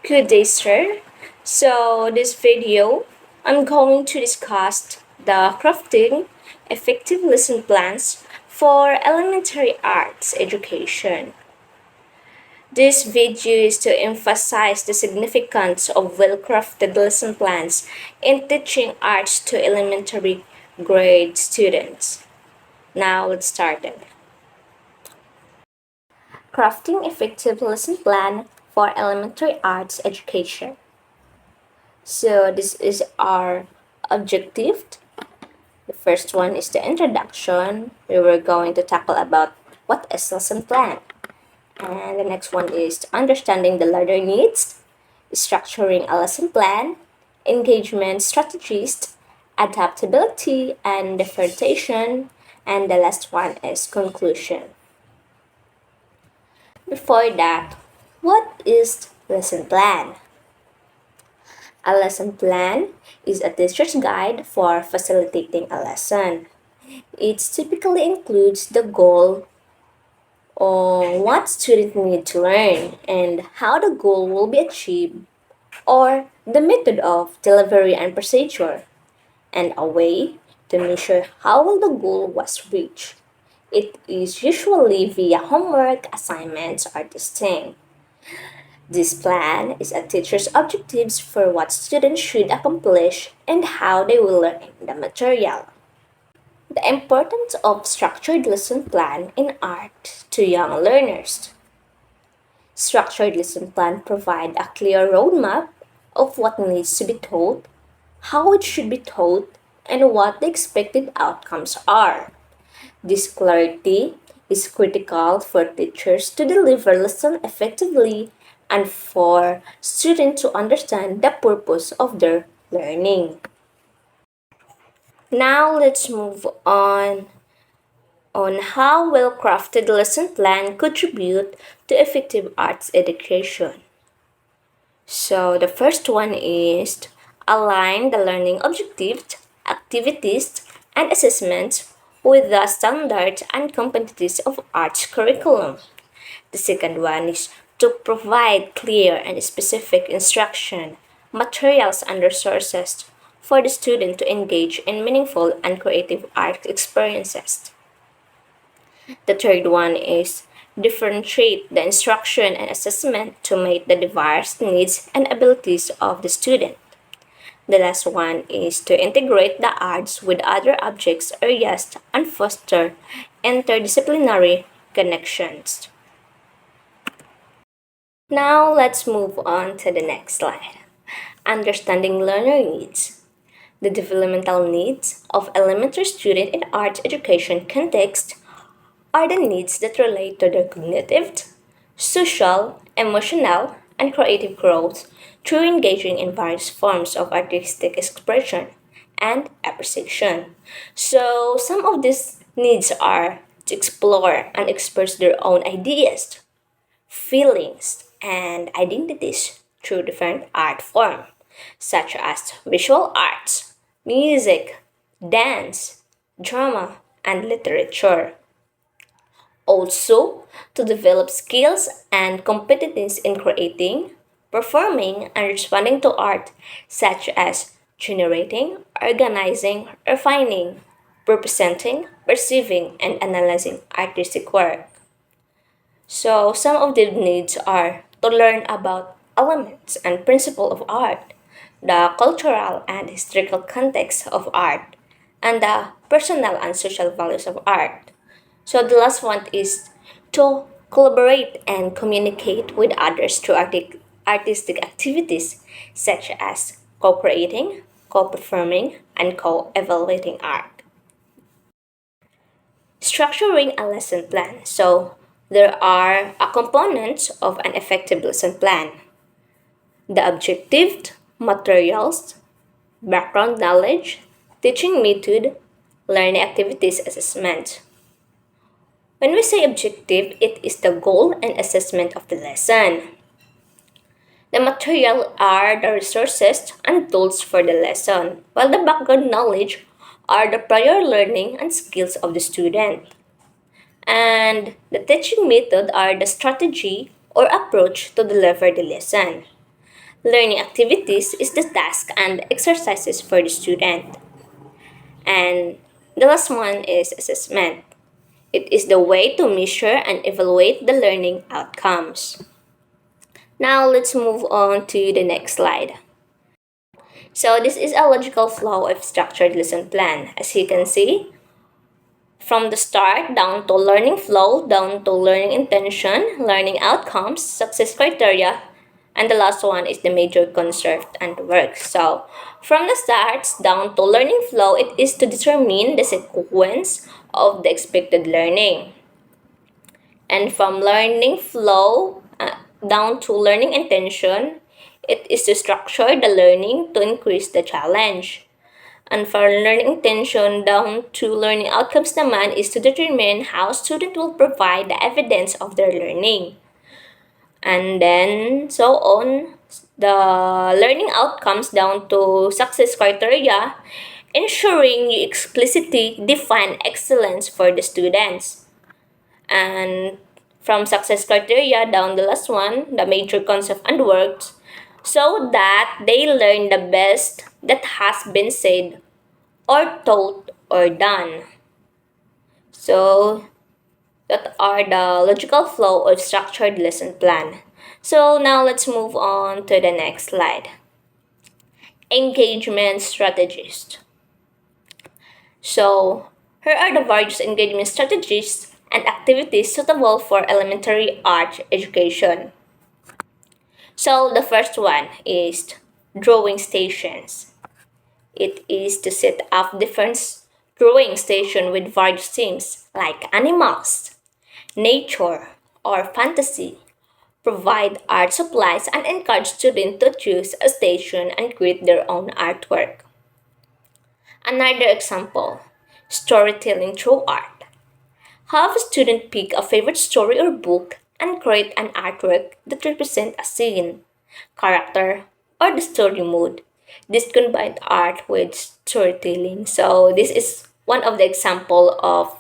Good day, sir. This video, I'm going to discuss the crafting effective lesson plans for elementary arts education. This video is to emphasize the significance of well-crafted lesson plans in teaching arts to elementary grade students. Now let's start it. Crafting effective lesson plan for elementary arts education. This is our objective. The first one is the introduction. We were going to tackle about what is lesson plan. And the next one is understanding the learner needs, structuring a lesson plan, engagement strategies, adaptability and differentiation, and the last one is conclusion. Before that, what is lesson plan? A lesson plan is a teacher's guide for facilitating a lesson. It typically includes the goal on what students need to learn and how the goal will be achieved, or the method of delivery and procedure, and a way to measure how well the goal was reached. It is usually via homework, assignments, or testing. This plan is a teacher's objectives for what students should accomplish and how they will learn the material. The importance of structured lesson plan in art to young learners. Structured lesson plan provide a clear roadmap of what needs to be taught, how it should be taught, and what the expected outcomes are. This clarity is critical for teachers to deliver lesson effectively and for students to understand the purpose of their learning. Now let's move on how well-crafted lesson plan contribute to effective arts education. The first one is to align the learning objectives, activities, and assessments with the standards and competencies of arts curriculum. The second one is to provide clear and specific instruction, materials, and resources for the student to engage in meaningful and creative art experiences. The third one is differentiate the instruction and assessment to meet the diverse needs and abilities of the student. The last one is to integrate the arts with other objects areas and foster interdisciplinary connections. Now let's move on to the next slide. Understanding learner needs. The developmental needs of elementary student in arts education context are the needs that relate to their cognitive, social, emotional, and creative growth through engaging in various forms of artistic expression and appreciation. Some of these needs are to explore and express their own ideas, feelings, and identities through different art forms, such as visual arts, music, dance, drama, and literature. Also, to develop skills and competencies in creating, performing, and responding to art, such as generating, organizing, refining, representing, perceiving, and analyzing artistic work. Some of the needs are to learn about elements and principles of art, the cultural and historical context of art, and the personal and social values of art. The last one is to collaborate and communicate with others through artistic activities such as co-creating, co-performing, and co-evaluating art. Structuring a lesson plan. There are a components of an effective lesson plan. The objective, materials, background knowledge, teaching method, learning activities assessment. When we say objective, it is the goal and assessment of the lesson. The material are the resources and tools for the lesson, while the background knowledge are the prior learning and skills of the student. And the teaching method are the strategy or approach to deliver the lesson. Learning activities is the task and exercises for the student. And the last one is assessment. It is the way to measure and evaluate the learning outcomes. Now let's move on to the next slide. So this is a logical flow of structured lesson plan. As you can see, from the start down to learning flow, down to learning intention, learning outcomes, success criteria, and the last one is the major concept and work. So from the starts down to learning flow, it is to determine the sequence of the expected learning. And from learning flow down to learning intention, it is to structure the learning to increase the challenge. And for learning intention down to learning outcomes naman is to determine how student will provide the evidence of their learning. And then so on, the learning outcomes down to success criteria, ensuring you explicitly define excellence for the students. And from success criteria down the last one, the major concept and works, so that they learn the best that has been said or taught or done. So that are the logical flow of structured lesson plan. So now let's move on to the next slide. Engagement strategies. So here are the various engagement strategies and activities suitable for elementary art education. So the first one is drawing stations. It is to set up different drawing stations with various themes like animals, nature, or fantasy. Provide art supplies and encourage students to choose a station and create their own artwork. Another example, storytelling through art. Have a student pick a favorite story or book and create an artwork that represents a scene, character, or the story mood. This combined art with storytelling. So this is one of the example of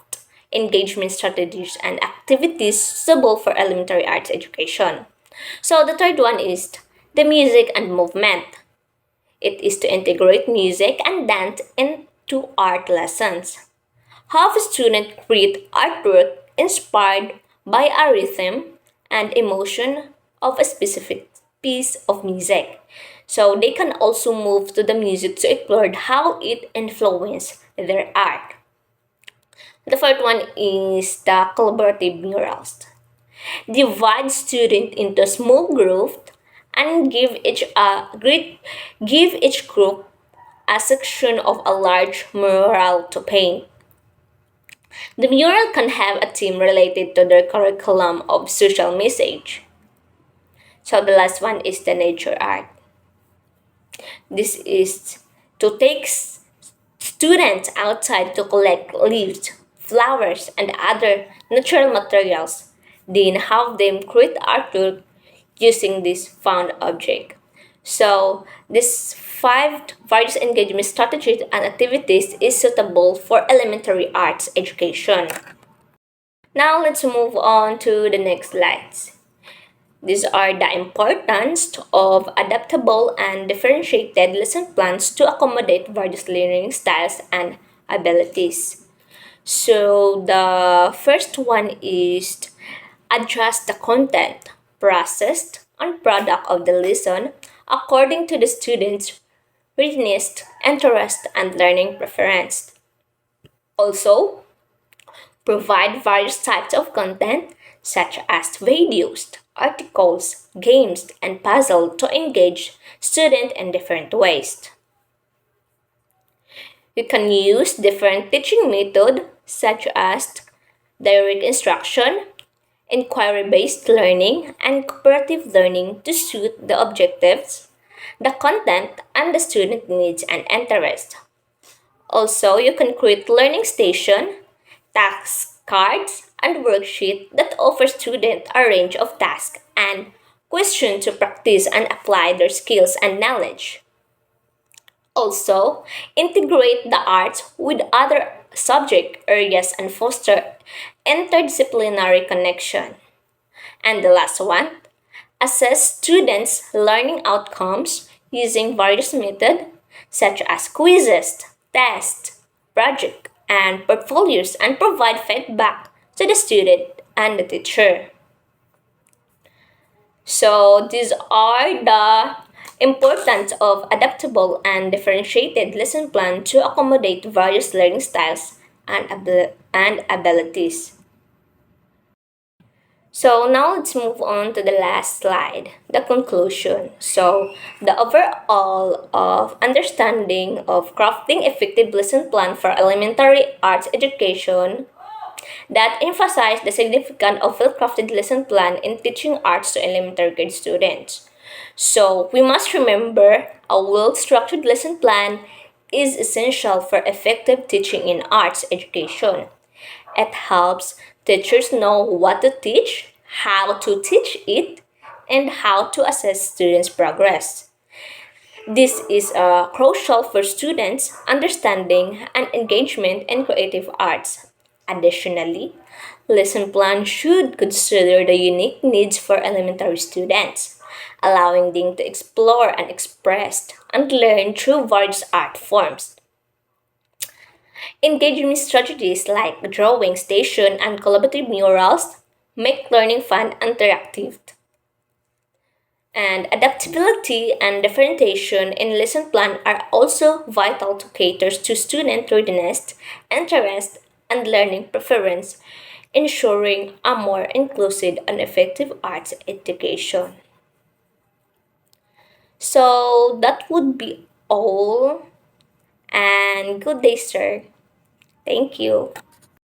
engagement strategies and activities suitable for elementary arts education. So the third one is the music and movement. It is to integrate music and dance into art lessons. Have a student create artwork inspired by a rhythm and emotion of a specific piece of music. So they can also move to the music to explore how it influenced their art. The fourth one is the collaborative murals. Divide students into small groups and give each group a section of a large mural to paint. The mural can have a theme related to their curriculum of social message. So the last one is the nature art. This is to take students outside to collect leaves, flowers, and other natural materials, then have them create artwork using this found object. So this five various engagement strategies and activities is suitable for elementary arts education. Now let's move on to the next slides. These are the importance of adaptable and differentiated lesson plans to accommodate various learning styles and abilities. So the first one is adjust the content, process, and product of the lesson according to the student's readiness, interest, and learning preference. Also, provide various types of content such as videos, articles, games, and puzzles to engage students in different ways. You can use different teaching methods such as direct instruction, inquiry-based learning, and cooperative learning to suit the objectives, the content, and the student needs and interests. Also, you can create learning station, task cards, and worksheet that offer students a range of tasks and questions to practice and apply their skills and knowledge. Also, integrate the arts with other subject areas and foster interdisciplinary connection. And the last one, assess students' learning outcomes using various methods such as quizzes, tests, projects, and portfolios, and provide feedback to the student and the teacher. So these are the importance of adaptable and differentiated lesson plan to accommodate various learning styles and abilities. So now let's move on to the last slide, the conclusion. So the overall of understanding of crafting effective lesson plan for elementary arts education that emphasize the significance of well-crafted lesson plan in teaching arts to elementary grade students. So we must remember a well-structured lesson plan is essential for effective teaching in arts education. It helps teachers know what to teach, how to teach it, and how to assess students' progress. This is crucial for students' understanding and engagement in creative arts. Additionally, lesson plan should consider the unique needs for elementary students, allowing them to explore and express and learn through various art forms. Engagement strategies like drawing station and collaborative murals make learning fun and interactive. And adaptability and differentiation in lesson plan are also vital to cater to student readiness, interest, and learning preference, ensuring a more inclusive and effective arts education. So that would be all, and good day, sir. Thank you.